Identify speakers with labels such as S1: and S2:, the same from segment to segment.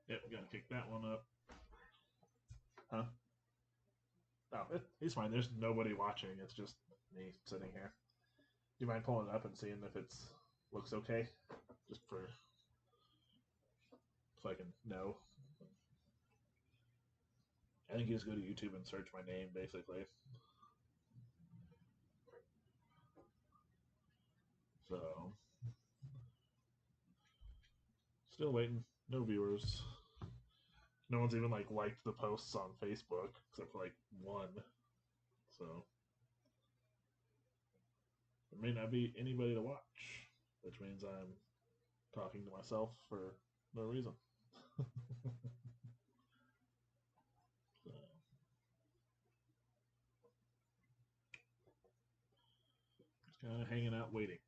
S1: Yep, gotta kick that one up. Huh? Oh, he's fine. There's nobody watching. It's just me sitting here. Do you mind pulling it up and seeing if it's looks okay? Just for so I can know. I think you just go to YouTube and search my name, basically. So, still waiting. No viewers. No one's even like liked the posts on Facebook except for like one. So there may not be anybody to watch, which means I'm talking to myself for no reason. So just kind of hanging out, waiting.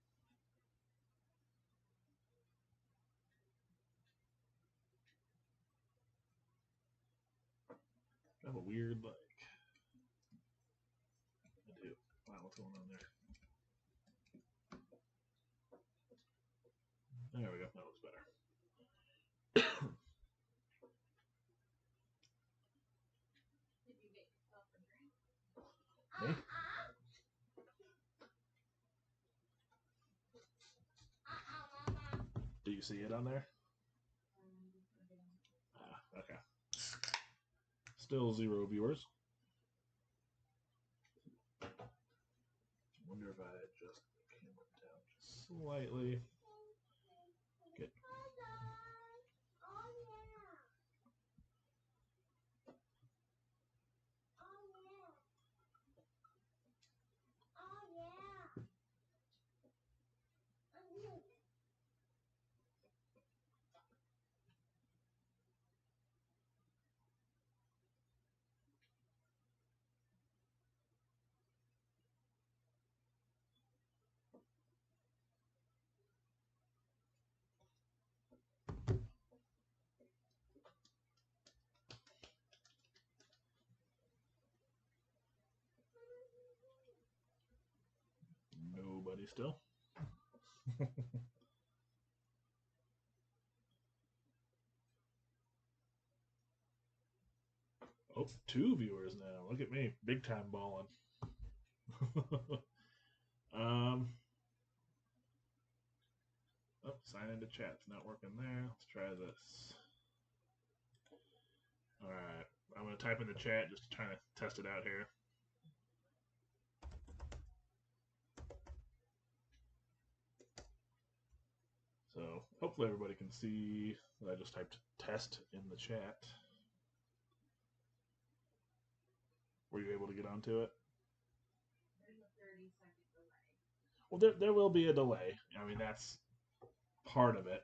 S1: I have a weird like. I do. Wow, what's going on there? There we go. That looks better.
S2: Did you get yourself a drink?
S1: Me? Do you see it on there? Okay. Still zero viewers. Wonder if I adjust the camera down just slightly. Get nobody still. Oh, two viewers now. Look at me, big time balling. um, oh, sign into chat. It's not working there. Let's try this. All right, I'm gonna type in the chat just to try to test it out here. So hopefully everybody can see that I just typed test in the chat. Were you able to get onto it?
S2: There's a 30-second delay.
S1: Well, there will be a delay. I mean, that's part of it.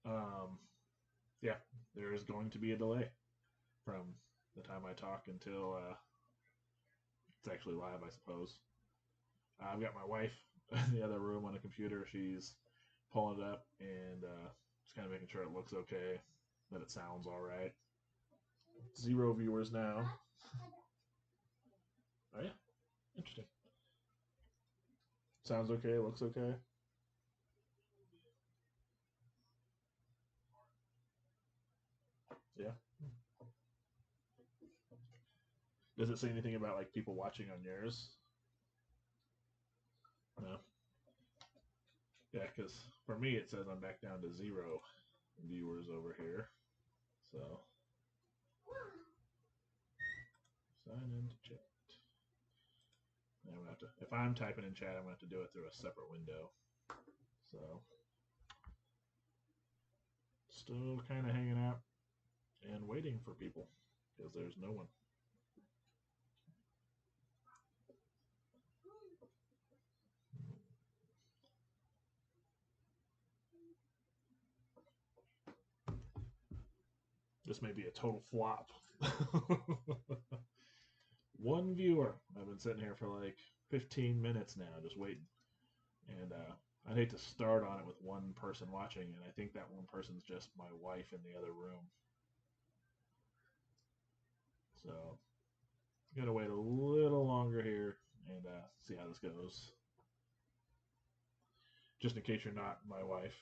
S1: Um, yeah, there is going to be a delay from the time I talk until it's actually live, I suppose. I've got my wife in the other room on the computer. She's pulling it up and just kind of making sure it looks okay, that it sounds all right. Zero viewers now. Oh, yeah. Interesting. Sounds okay, looks okay. Yeah. Does it say anything about like people watching on yours? No. Yeah, because for me it says I'm back down to zero viewers over here. So sign into chat. I'm gonna have to, if I'm typing in chat, I'm gonna have to do it through a separate window. So still kind of hanging out and waiting for people because there's no one. This may be a total flop. One viewer. I've been sitting here for like 15 minutes now, just waiting. And I'd hate to start on it with one person watching, and I think that one person's just my wife in the other room. So gotta wait a little longer here and see how this goes. Just in case you're not my wife.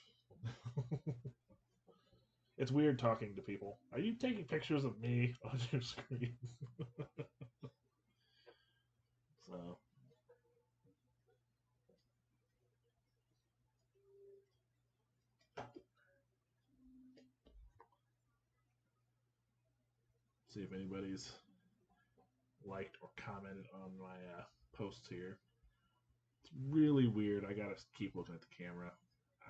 S1: It's weird talking to people. Are you taking pictures of me on your screen? So, see if anybody's liked or commented on my posts here. It's really weird. I gotta keep looking at the camera.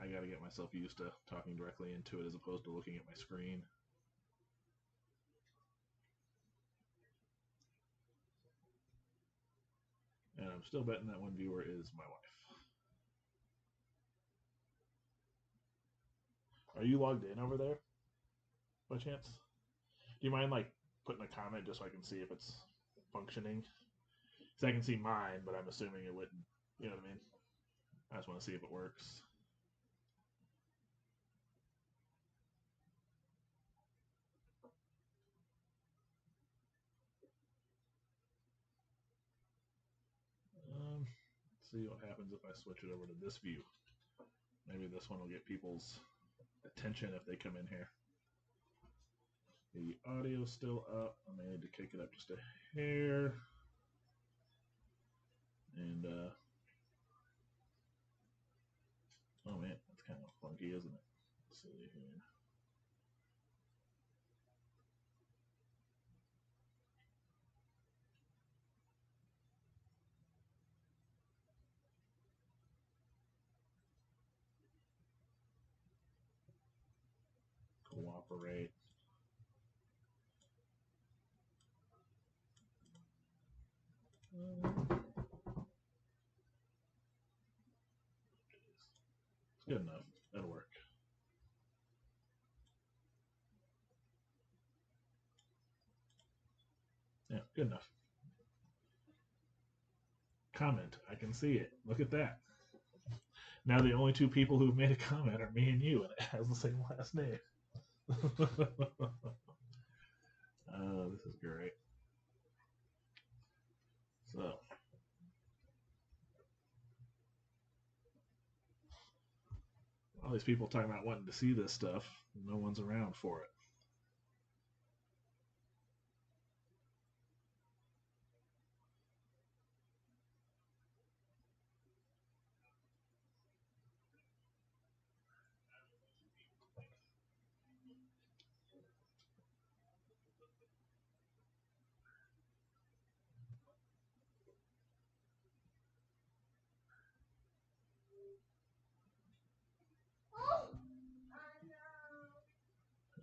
S1: I gotta get myself used to talking directly into it as opposed to looking at my screen. And I'm still betting that one viewer is my wife. Are you logged in over there by chance? Do you mind like putting a comment just so I can see if it's functioning? Because I can see mine, but I'm assuming it wouldn't. You know what I mean? I just want to see if it works. Let's see what happens if I switch it over to this view. Maybe this one will get people's attention if they come in here. The audio's still up. I may need to kick it up just a hair. And, oh man, that's kind of funky, isn't it? Let's see here. Cooperate. It's good enough. That'll work. Yeah, good enough. Comment. I can see it. Look at that. Now the only two people who've made a comment are me and you, and it has the same last name. Oh, this is great. So, all these people talking about wanting to see this stuff, no one's around for it.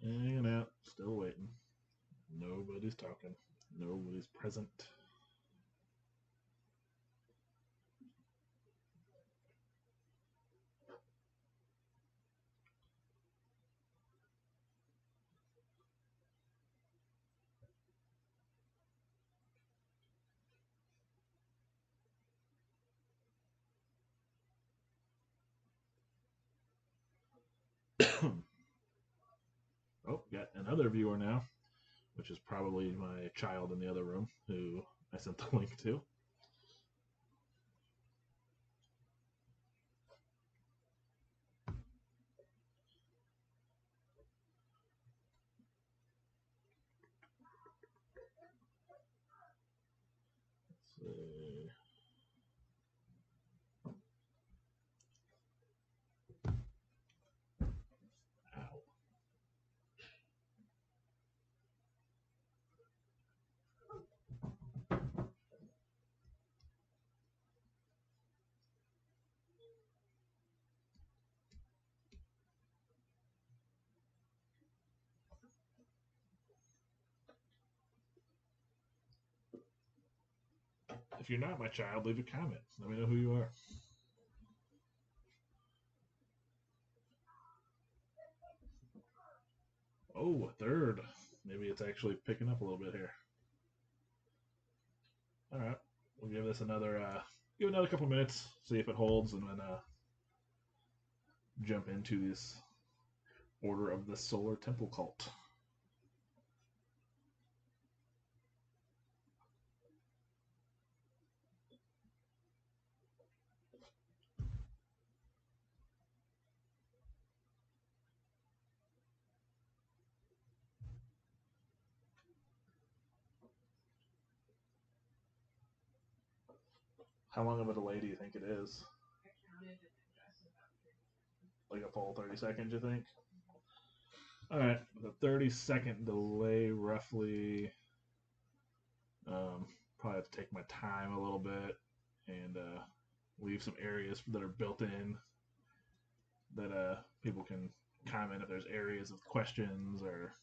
S1: Hanging out, still waiting. Nobody's talking. Nobody's present. Oh, got another viewer now, which is probably my child in the other room who I sent the link to. Let's see. Ow. If you're not my child, leave a comment. Let me know who you are. Oh, a third. Maybe it's actually picking up a little bit here. All right, we'll give this another couple minutes, see if it holds, and then jump into this Order of the Solar Temple cult. How long of a delay do you think it is?
S2: I counted and it was about 30 seconds.
S1: Like a full 30 seconds, you think? All right, the 30-second delay, roughly. Um, Probably have to take my time a little bit and leave some areas that are built in that people can comment if there's areas of questions or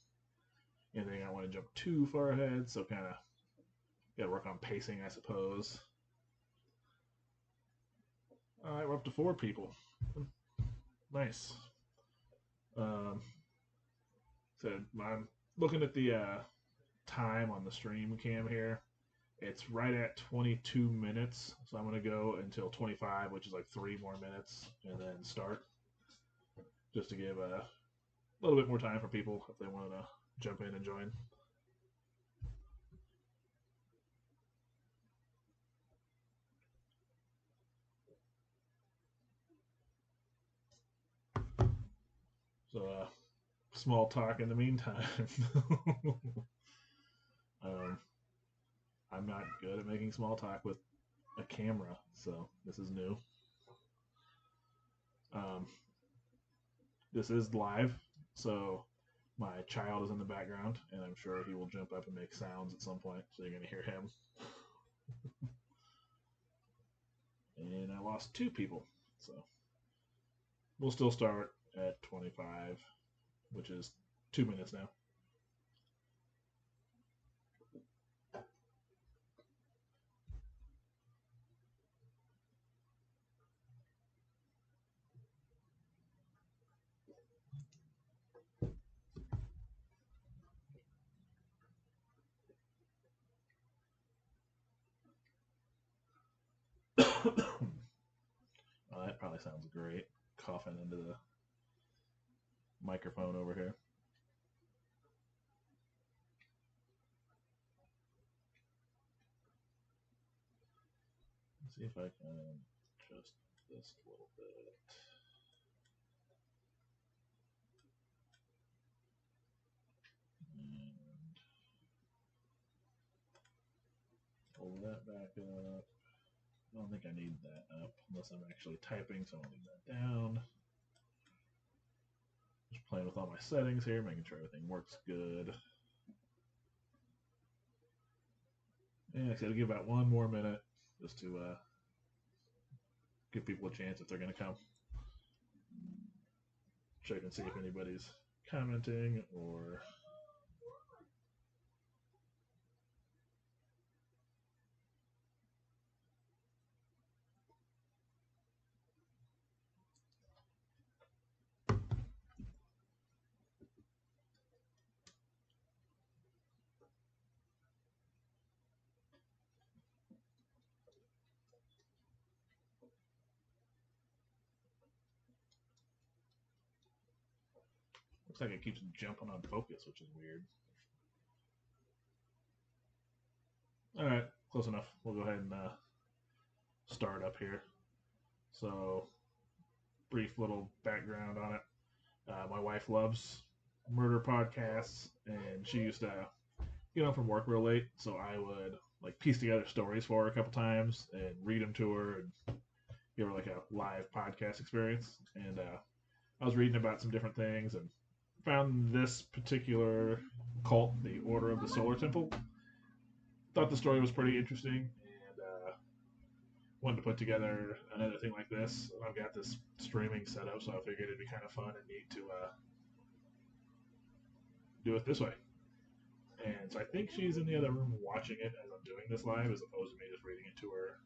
S1: anything I want to jump too far ahead. So kind of got to work on pacing, I suppose. All right, we're up to 4 people. Nice. Um, so I'm looking at the time on the stream cam here. It's right at 22 minutes, so I'm going to go until 25, which is like 3 more minutes, and then start, just to give a little bit more time for people if they want to jump in and join. So, small talk in the meantime. um, I'm not good at making small talk with a camera, so this is new. Um, this is live, so my child is in the background, and I'm sure he will jump up and make sounds at some point, so you're going to hear him. And I lost 2 people, so we'll still start at 25, which is 2 minutes now. Oh, that probably sounds great. Coughing into the microphone over here. Let's see if I can adjust this a little bit. And pull that back up. I don't think I need that up unless I'm actually typing, so I'll leave that down. Just playing with all my settings here, making sure everything works good. And I said, I'll give about 1 more minute just to give people a chance if they're going to come. Check and see if anybody's commenting or. Looks like it keeps jumping on focus, which is weird. All right, close enough. We'll go ahead and start up here. So, brief little background on it. My wife loves murder podcasts, and she used to get home from work real late, so I would like piece together stories for her a couple times and read them to her and give her like a live podcast experience. And I was reading about some different things and found this particular cult, the Order of the Solar Temple. Thought the story was pretty interesting, and wanted to put together another thing like this. I've got this streaming setup, so I figured it'd be kind of fun and neat to do it this way. And so I think she's in the other room watching it as I'm doing this live, as opposed to me just reading it to her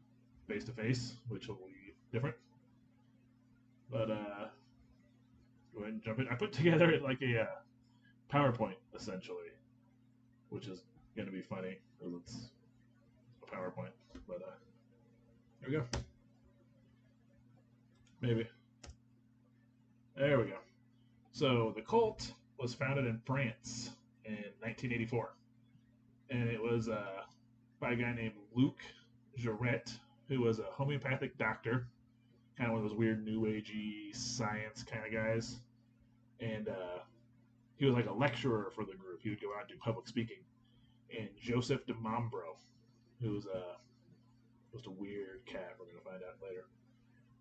S1: face to face, which will be different. But go ahead and jump in. I put together like a PowerPoint essentially, which is going to be funny because it's a PowerPoint. But there we go. Maybe. There we go. So the cult was founded in France in 1984, and it was by a guy named Luc Jarret, who was a homeopathic doctor, kind of one of those weird new agey science kind of guys, and he was like a lecturer for the group. He would go out and do public speaking. And Joseph de Mombro, who was Just a weird cat. We're going to find out later.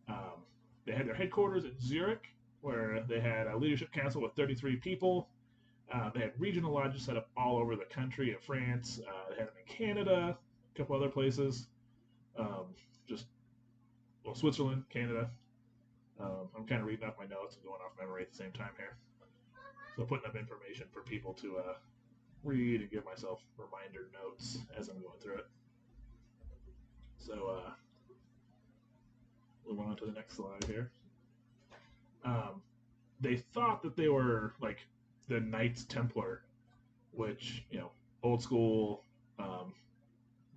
S1: Um, they had their headquarters in Zurich, where they had a leadership council with 33 people. They had regional lodges set up all over the country of France. They had them in Canada, a couple other places. Um, just well, Switzerland, Canada. I'm kind of reading off my notes and going off memory at the same time here. So putting up information for people to read and give myself reminder notes as I'm going through it. So move on to the next slide here. They thought that they were like the Knights Templar, which old school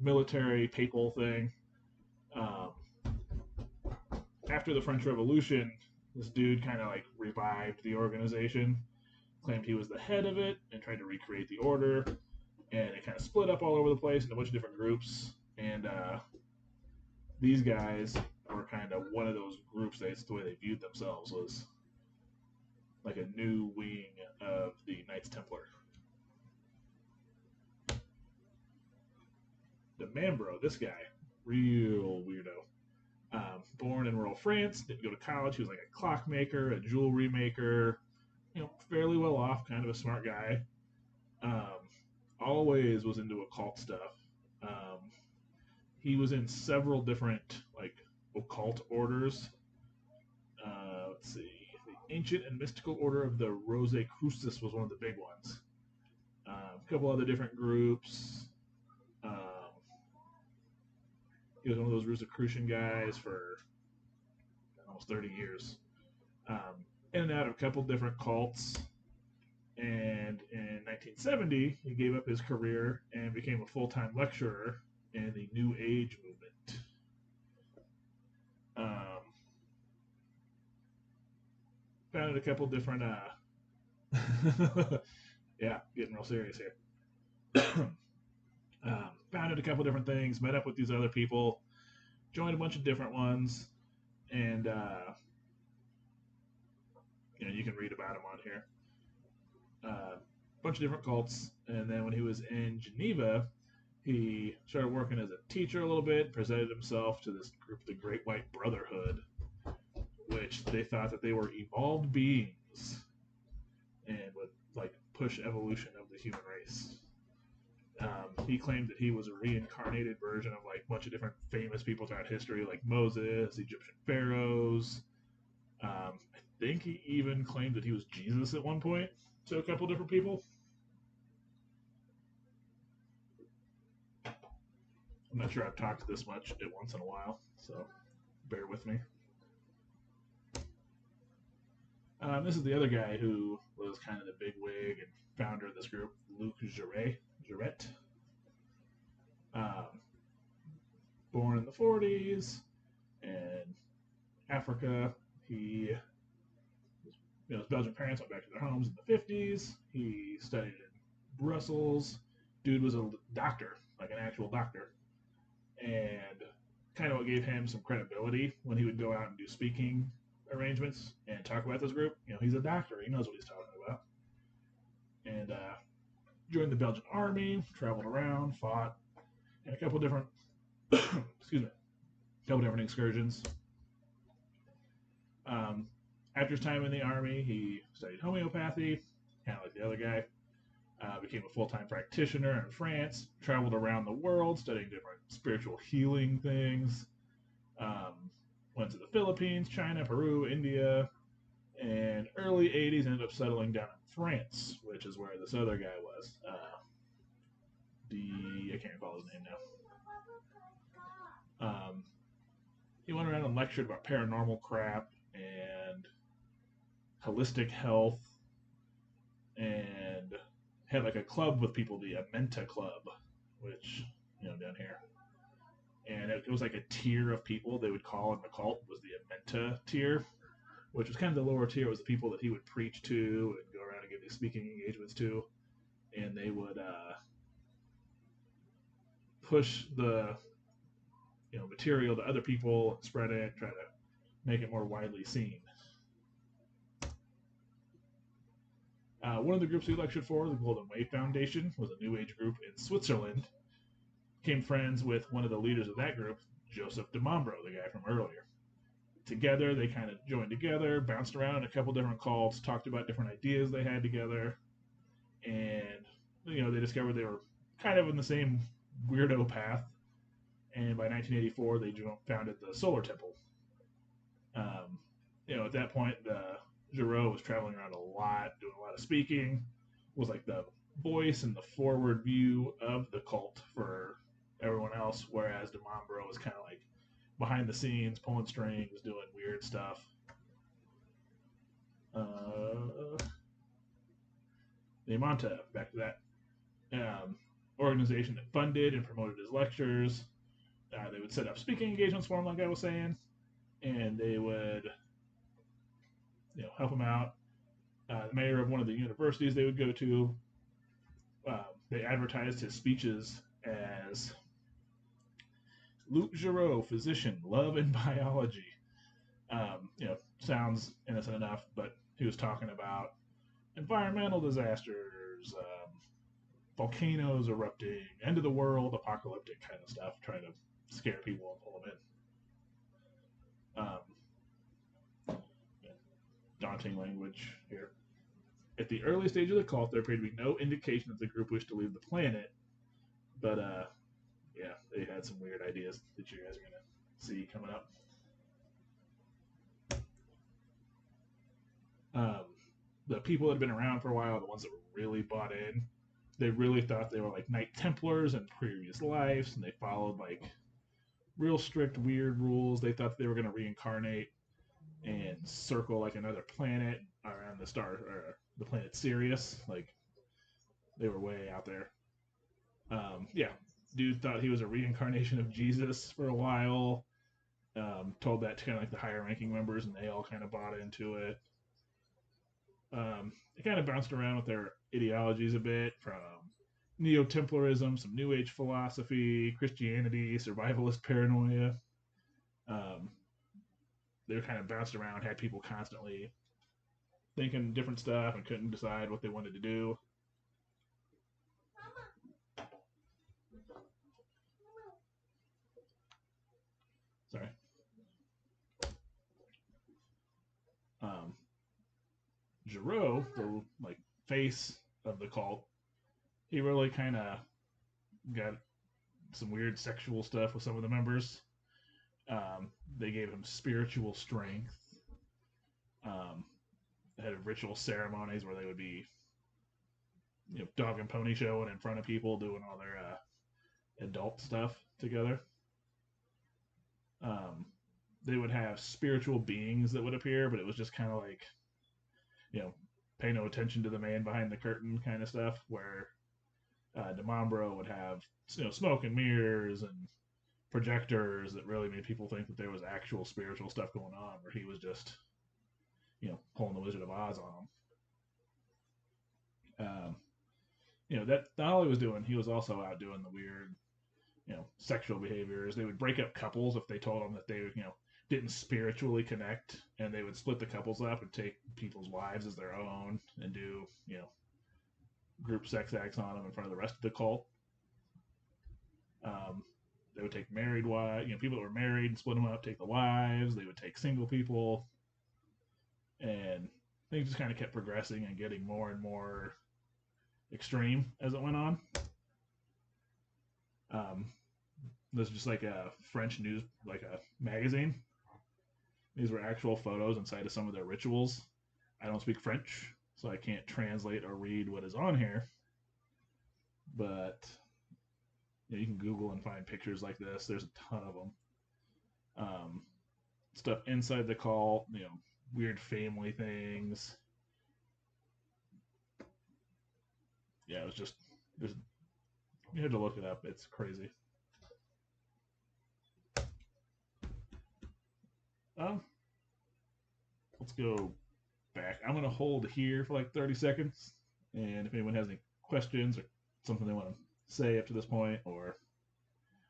S1: military papal thing. Um, After the French Revolution, this dude kind of like revived the organization, claimed he was the head of it, and tried to recreate the order. And it kind of split up all over the place into a bunch of different groups. And these guys were kind of one of those groups. That's the way they viewed themselves, was like a new wing of the Knights Templar. The Mambro, this guy, real weirdo. Born in rural France, didn't go to college. He was like a clockmaker, a jewelry maker, fairly well off, kind of a smart guy. Always was into occult stuff. He was in several different like occult orders. Let's see, the Ancient and Mystical Order of the Rosicrucis was one of the big ones. A couple other different groups. He was one of those Rosicrucian guys for almost 30 years. In and out of a couple different cults. And in 1970, he gave up his career and became a full-time lecturer in the New Age movement. Founded a couple different, yeah, getting real serious here. Founded a couple different things, met up with these other people, joined a bunch of different ones, and you can read about them on here. A bunch of different cults, and then when he was in Geneva, he started working as a teacher a little bit, presented himself to this group, the Great White Brotherhood, which they thought that they were evolved beings and would like push evolution of the human race. He claimed that he was a reincarnated version of like a bunch of different famous people throughout history, like Moses, Egyptian pharaohs. I think he even claimed that he was Jesus at one point to a couple different people. I'm not sure I've talked this much at once in a while, so bear with me. This is the other guy who was kind of the big wig and founder of this group, Luc Jouret. Born in the 40s in Africa. His Belgian parents went back to their homes in the 50s. He studied in Brussels. Dude was a doctor, like an actual doctor. And kind of what gave him some credibility when he would go out and do speaking arrangements and talk about this group. He's a doctor. He knows what he's talking about. And joined the Belgian army, traveled around, fought in a couple different, couple different excursions. After his time in the army, he studied homeopathy, kind of like the other guy. Became a full-time practitioner in France, traveled around the world studying different spiritual healing things. Went to the Philippines, China, Peru, India, and early 80s ended up settling down in France, which is where this other guy was. I can't recall his name now. He went around and lectured about paranormal crap and holistic health, and had like a club with people, the Amenta Club, which down here, and it was like a tier of people they would call in the cult was the Amenta tier, which was kind of the lower tier. It was the people that he would preach to and go around and give these speaking engagements to, and they would push the material to other people, spread it, try to make it more widely seen. One of the groups he lectured for, the Golden Wave Foundation, was a New Age group in Switzerland. Became friends with one of the leaders of that group, Joseph DeMambro, the guy from earlier. Together, they kind of joined together, bounced around in a couple different cults, talked about different ideas they had together, and they discovered they were kind of in the same weirdo path. And by 1984, they founded the Solar Temple. Um, at that point, Giraud was traveling around a lot, doing a lot of speaking, was like the voice and the forward view of the cult for everyone else, whereas DeMambro was kind of like behind the scenes, pulling strings, doing weird stuff. The Monta, back to that organization that funded and promoted his lectures. They would set up speaking engagements for him, like I was saying, and they would, help him out. The mayor of one of the universities they would go to, they advertised his speeches as Luc Giraud, physician, love and biology. Sounds innocent enough, but he was talking about environmental disasters, volcanoes erupting, end of the world, apocalyptic kind of stuff, trying to scare people and pull them in. Daunting language here. At the early stage of the cult, there appeared to be no indication that the group wished to leave the planet, but they had some weird ideas that you guys are going to see coming up. The people that had been around for a while, the ones that were really bought in, they really thought they were like Knight Templars in previous lives, and they followed like real strict, weird rules. They thought they were going to reincarnate and circle like another planet around the star or the planet Sirius. Like they were way out there. Dude thought he was a reincarnation of Jesus for a while. Told that to kind of like the higher ranking members, and they all kind of bought into it. They kind of bounced around with their ideologies a bit, from Neo-Templarism, some New Age philosophy, Christianity, survivalist paranoia. They were kind of bounced around, had people constantly thinking different stuff and couldn't decide what they wanted to do. Sorry. Giraud, the like face of the cult, he really kind of got some weird sexual stuff with some of the members. They gave him spiritual strength. They had ritual ceremonies where they would be, dog and pony showing in front of people, doing all their adult stuff together. They would have spiritual beings that would appear, but it was just kind of like, pay no attention to the man behind the curtain kind of stuff, where DeMambro would have, smoke and mirrors and projectors that really made people think that there was actual spiritual stuff going on, where he was just, pulling the Wizard of Oz on them. That all he was doing, he was also out doing the weird, sexual behaviors. They would break up couples if they told them that they, didn't spiritually connect, and they would split the couples up and take people's wives as their own and do, group sex acts on them in front of the rest of the cult. They would take married wives, people that were married and split them up, take the wives. They would take single people, and things just kind of kept progressing and getting more and more extreme as it went on. This is just like a French news, like a magazine. These were actual photos inside of some of their rituals. I don't speak French, so I can't translate or read what is on here. But you can Google and find pictures like this. There's a ton of them. Stuff inside the cult, weird family things. Yeah, it was just, you had to look it up. It's crazy. Let's go back. I'm going to hold here for like 30 seconds. And if anyone has any questions or something they want to say up to this point, or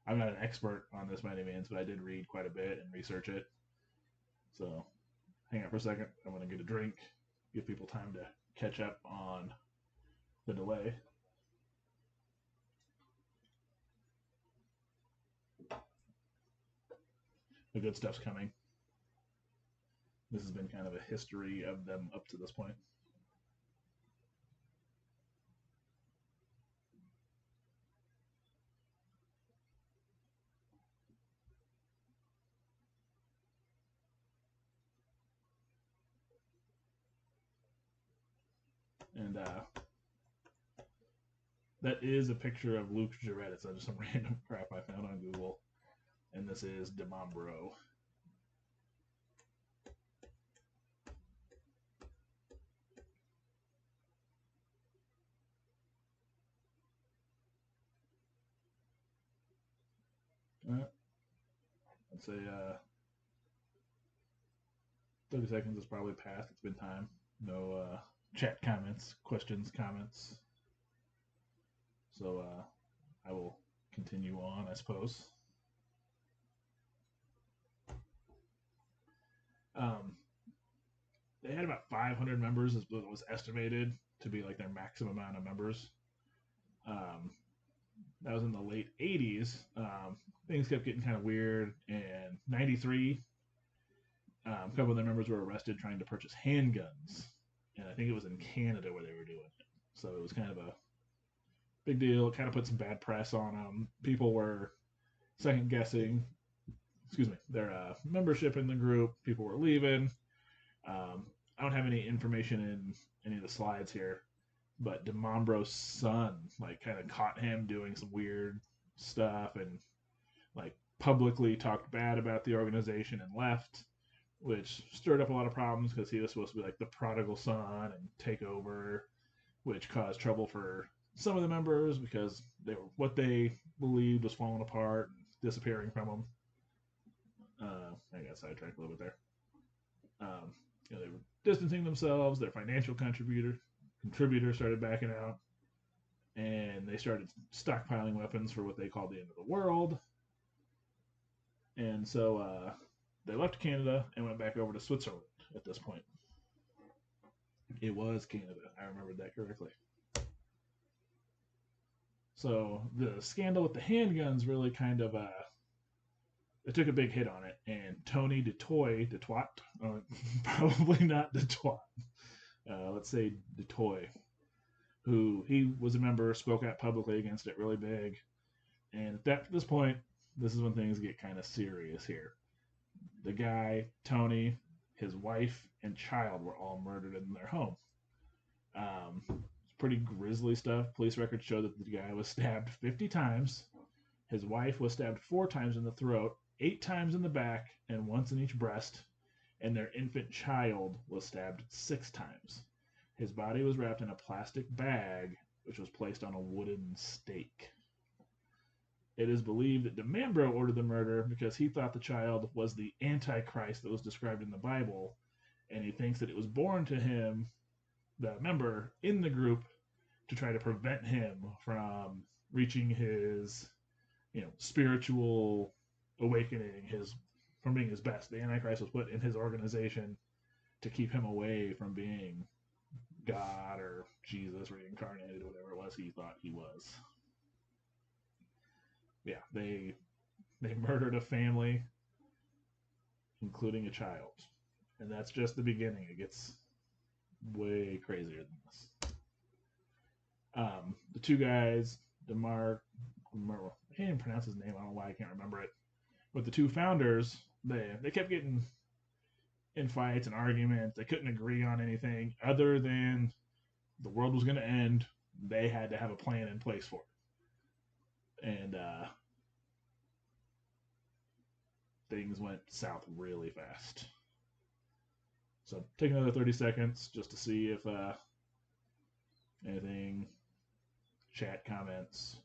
S1: I'm not an expert on this by any means, but I did read quite a bit and research it. So hang out for a second. I'm going to get a drink, give people time to catch up on the delay. the good stuff's coming. This has been kind of a history of them up to this point. And that is a picture of Luke Jarrett. It's just some random crap I found on Google. And this is DeMombro. I'd say 30 seconds is probably past. It's been time. No chat comments, questions, comments. So I will continue on, I suppose. Um, they had about 500 members, is what was estimated to be like their maximum amount of members. Um, that was in the late 80s. Things kept getting kind of weird. And 93, a couple of their members were arrested trying to purchase handguns. And I think it was in Canada where they were doing it. So it was kind of a big deal. It kind of put some bad press on them. People were second guessing, their membership in the group. People were leaving. I don't have any information in any of the slides here, but DeMombro's son like kind of caught him doing some weird stuff and like publicly talked bad about the organization and left, which stirred up a lot of problems because he was supposed to be like the prodigal son and take over, which caused trouble for some of the members because they were what they believed was falling apart and disappearing from them. I got sidetracked a little bit there. They were distancing themselves. Their financial contributors started backing out, and they started stockpiling weapons for what they called the end of the world. And so they left Canada and went back over to Switzerland at this point. It was Canada. I remembered that correctly. So the scandal with the handguns really kind of it took a big hit on it. And Tony DeToy, probably not DeToit, let's say DeToy, who he was a member, spoke out publicly against it really big. And at this point, this is when things get kind of serious here. The guy, Tony, his wife, and child were all murdered in their home. It's pretty grisly stuff. Police records show that the guy was stabbed 50 times. His wife was stabbed 4 times in the throat, 8 times in the back, and once in each breast. And their infant child was stabbed 6 times. His body was wrapped in a plastic bag, which was placed on a wooden stake. It is believed that DeMambro ordered the murder because he thought the child was the Antichrist that was described in the Bible, and he thinks that it was born to him, the member in the group, to try to prevent him from reaching his, spiritual awakening, from being his best. The Antichrist was put in his organization to keep him away from being God or Jesus reincarnated, or whatever it was he thought he was. Yeah, they murdered a family, including a child, and that's just the beginning. It gets way crazier than this. The 2 guys, I can't even pronounce his name. I don't know why I can't remember it. But the 2 founders, they kept getting in fights and arguments. They couldn't agree on anything other than the world was going to end. They had to have a plan in place for it. And things went south really fast. So take another 30 seconds just to see if anything, chat, comments.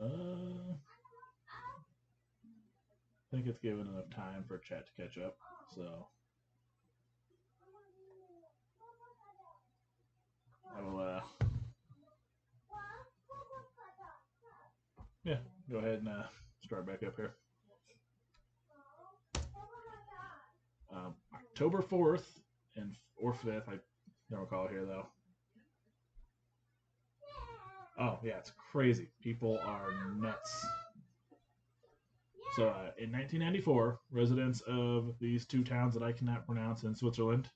S1: I think it's given enough time for chat to catch up. So I will, yeah, go ahead and start back up here. October 4th and or 5th, I don't recall here though. Oh yeah, it's crazy. People are nuts. So in 1994, residents of these two towns that I cannot pronounce in Switzerland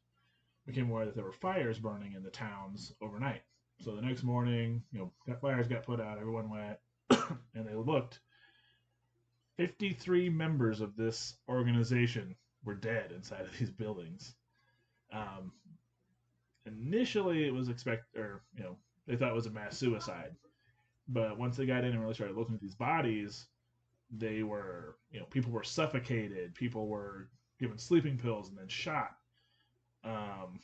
S1: became aware that there were fires burning in the towns overnight. So the next morning, fires got put out. Everyone went and they looked. 53 members of this organization were dead inside of these buildings. Um, Initially, it was they thought it was a mass suicide. But once they got in and really started looking at these bodies, they were, people were suffocated, people were given sleeping pills and then shot. Um,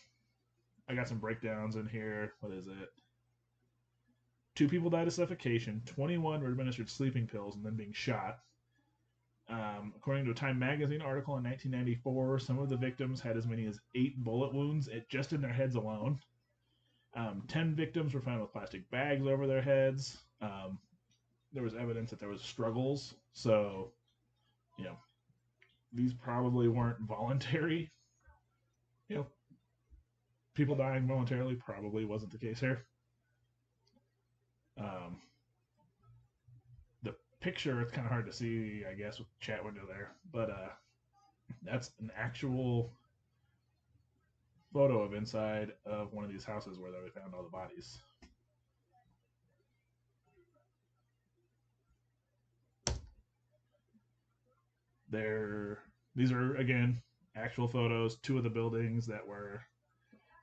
S1: I got some breakdowns in here. What is it? 2 people died of suffocation. 21 were administered sleeping pills and then being shot. According to a Time magazine article in 1994, some of the victims had as many as 8 bullet wounds just in their heads alone. 10 victims were found with plastic bags over their heads. There was evidence that there was struggles. So, you know, these probably weren't voluntary. You know, people dying voluntarily probably wasn't the case here. Um, the picture, it's kind of hard to see, I guess, with the chat window there, but that's an actual photo of inside of one of these houses where they found all the bodies. These are again actual photos. 2 of the buildings that were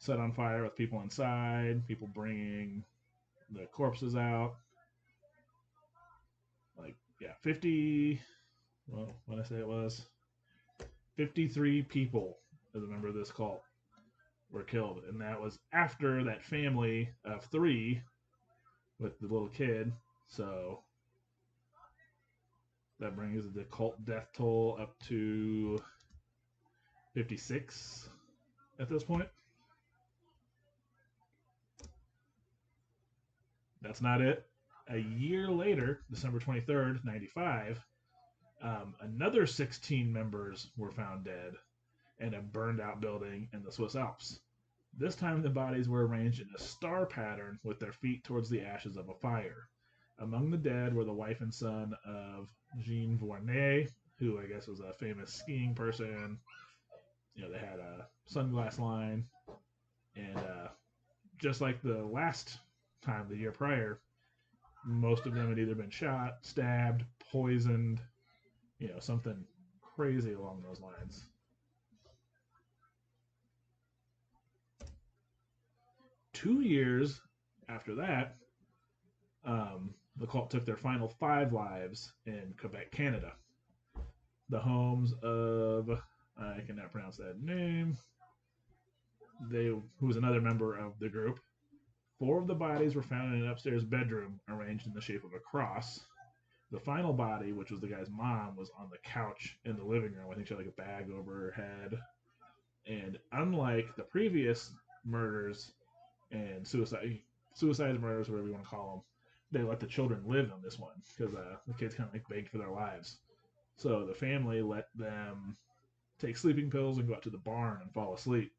S1: set on fire with people inside, people bringing the corpses out. Like, yeah, 50. Well, what I say it was 53 people as a member of this cult were killed, and that was after that family of 3 with the little kid. So that brings the cult death toll up to 56 at this point. That's not it. A year later, December 23rd, 95, another 16 members were found dead in a burned out building in the Swiss Alps. This time, the bodies were arranged in a star pattern with their feet towards the ashes of a fire. Among the dead were the wife and son of Jean Vournay, who I guess was a famous skiing person. They had a sunglass line, and just like the last time, the year prior, most of them had either been shot, stabbed, poisoned, something crazy along those lines. 2 years after that, the cult took their final 5 lives in Quebec, Canada. The homes of, I cannot pronounce that name, who was another member of the group. 4 of the bodies were found in an upstairs bedroom arranged in the shape of a cross. The final body, which was the guy's mom, was on the couch in the living room. I think she had like a bag over her head. And unlike the previous murders and suicides, murders, whatever you want to call them, they let the children live on this one because the kids kind of like begged for their lives. So the family let them take sleeping pills and go out to the barn and fall asleep.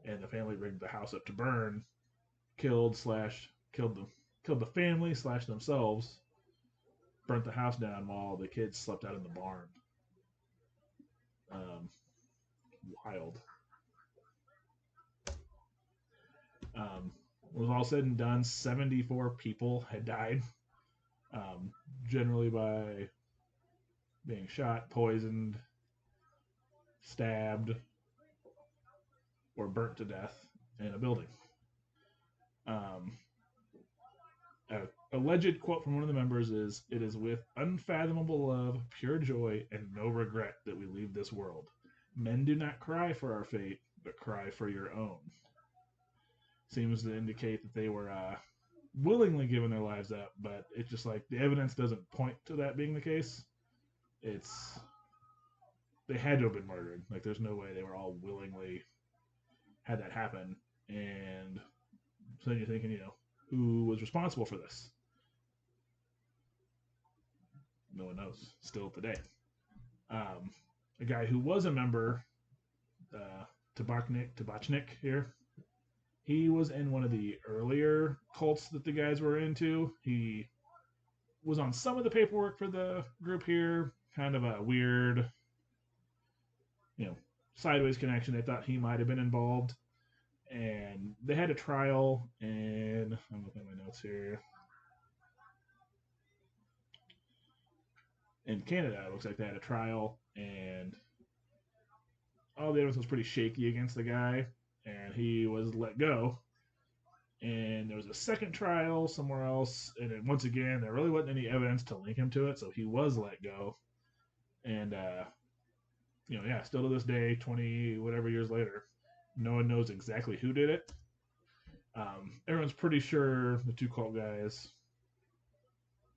S1: And the family rigged the house up to burn, killed the family / themselves, burnt the house down while the kids slept out in the barn. Wild. When it was all said and done, 74 people had died, um, generally by being shot, poisoned, stabbed, or burnt to death in a building. A alleged quote from one of the members is, "It is with unfathomable love, pure joy, and no regret that we leave this world. Men do not cry for our fate, but cry for your own." Seems to indicate that they were willingly given their lives up, but it's just like the evidence doesn't point to that being the case. It's they had to have been murdered. Like there's no way they were all willingly had that happen. And so then you're thinking, who was responsible for this? No one knows still today. Um, a guy who was a member, Tabachnik here, he was in one of the earlier cults that the guys were into. He was on some of the paperwork for the group here. Kind of a weird, you know, sideways connection. They thought he might have been involved. And they had a trial, and I'm looking at my notes here. In Canada, it looks like they had a trial, and all the evidence was pretty shaky against the guy, and he was let go. And there was a second trial somewhere else, and then once again, there really wasn't any evidence to link him to it, so he was let go. And yeah, still to this day, 20 whatever years later, no one knows exactly who did it. Everyone's pretty sure the two cult guys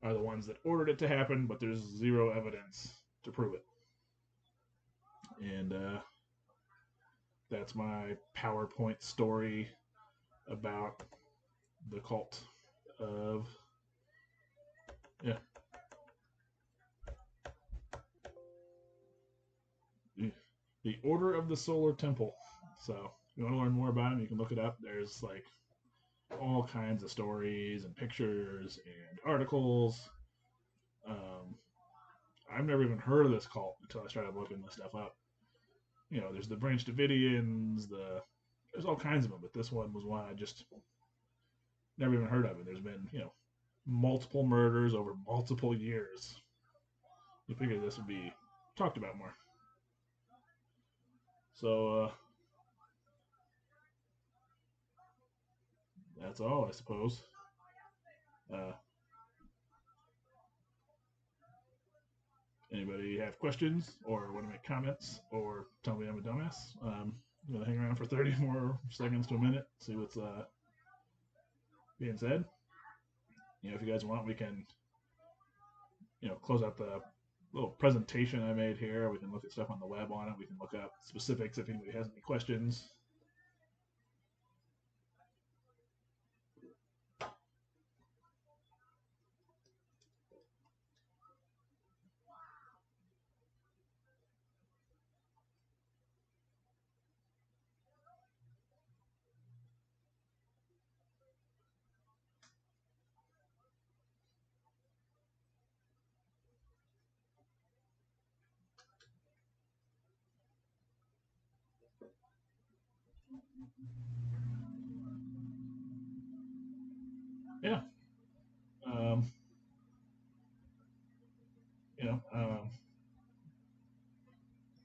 S1: are the ones that ordered it to happen, but there's zero evidence to prove it. And that's my PowerPoint story about the cult of, yeah, the Order of the Solar Temple. So if you want to learn more about them, you can look it up. There's like all kinds of stories and pictures and articles. Um, I've never even heard of this cult until I started looking this stuff up. There's the Branch Davidians, there's all kinds of them, but this one was one I just never even heard of. And there's been, multiple murders over multiple years. You figure this would be talked about more. So that's all, I suppose. Uh, Anybody have questions or want to make comments or tell me I'm a dumbass? I'm going to hang around for 30 more seconds to a minute, see what's being said. If you guys want, we can, close out the little presentation I made here. We can look at stuff on the web on it. We can look up specifics if anybody has any questions. Yeah. Um, you know, um,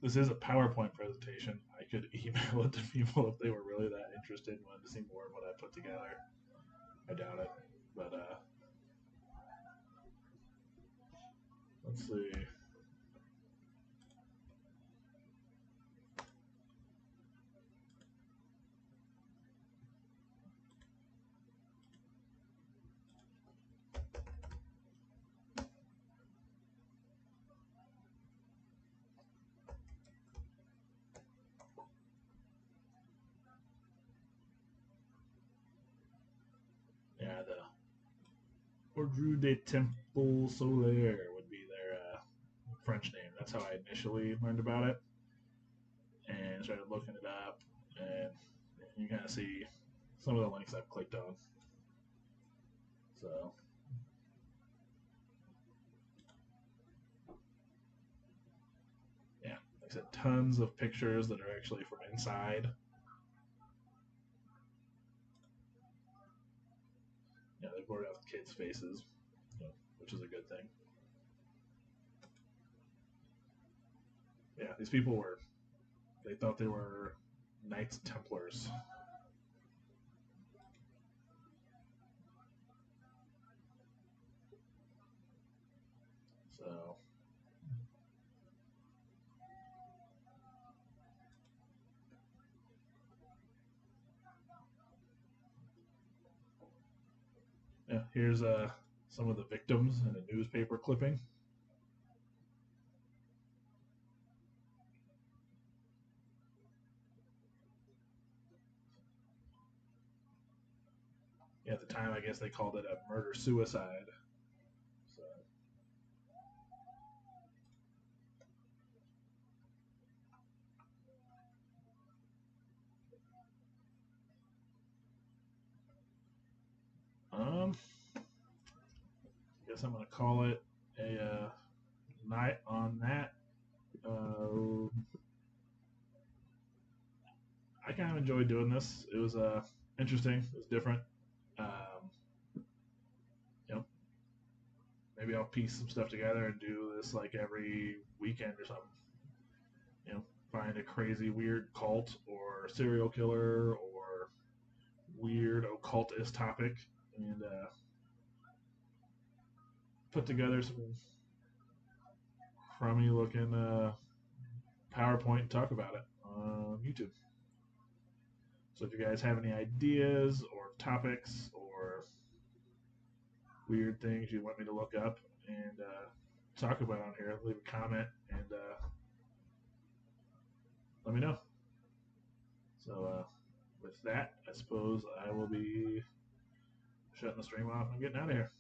S1: this is a PowerPoint presentation. I could email it to people if they were really that interested and wanted to see more of what I put together. I doubt it, but let's see. Yeah, the Ordre des Temples Solaire would be their French name. That's how I initially learned about it and started looking it up. And you kind of see some of the links I've clicked on. So, yeah, like I said, tons of pictures that are actually from inside. Yeah, they blurred out kids' faces, which is a good thing. Yeah, these people they thought they were Knights Templars. So, Here's some of the victims in a newspaper clipping. At the time, I guess they called it a murder suicide. So, guess I'm gonna call it a night on that. I kind of enjoyed doing this. It was interesting. It was different. Um, you know, maybe I'll piece some stuff together and do this like every weekend or something. You know, find a crazy weird cult or serial killer or weird occultist topic and put together some crummy looking PowerPoint and talk about it on YouTube. So if you guys have any ideas or topics or weird things you want me to look up and talk about on here, leave a comment and let me know. So with that, I suppose I will be shutting the stream off and getting out of here.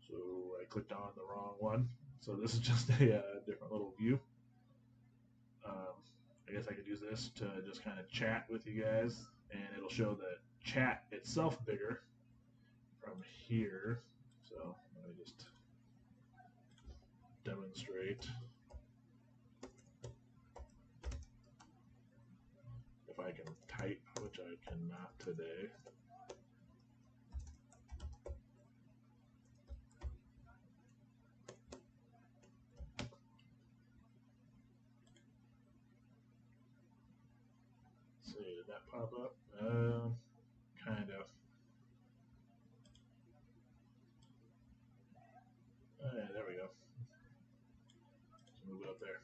S1: So I clicked on the wrong one. So this is just a different little view. I guess I could use this to just kind of chat with you guys, and it'll show the chat itself bigger from here. So let me just demonstrate. If I can type, which I cannot today. Let's see, did that pop up? Kind of. Yeah, there we go. Let's move it up there.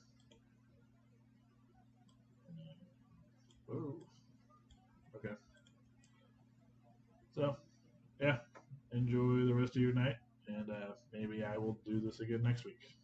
S1: Whoa. Okay. So, yeah, enjoy the rest of your night, and maybe I will do this again next week.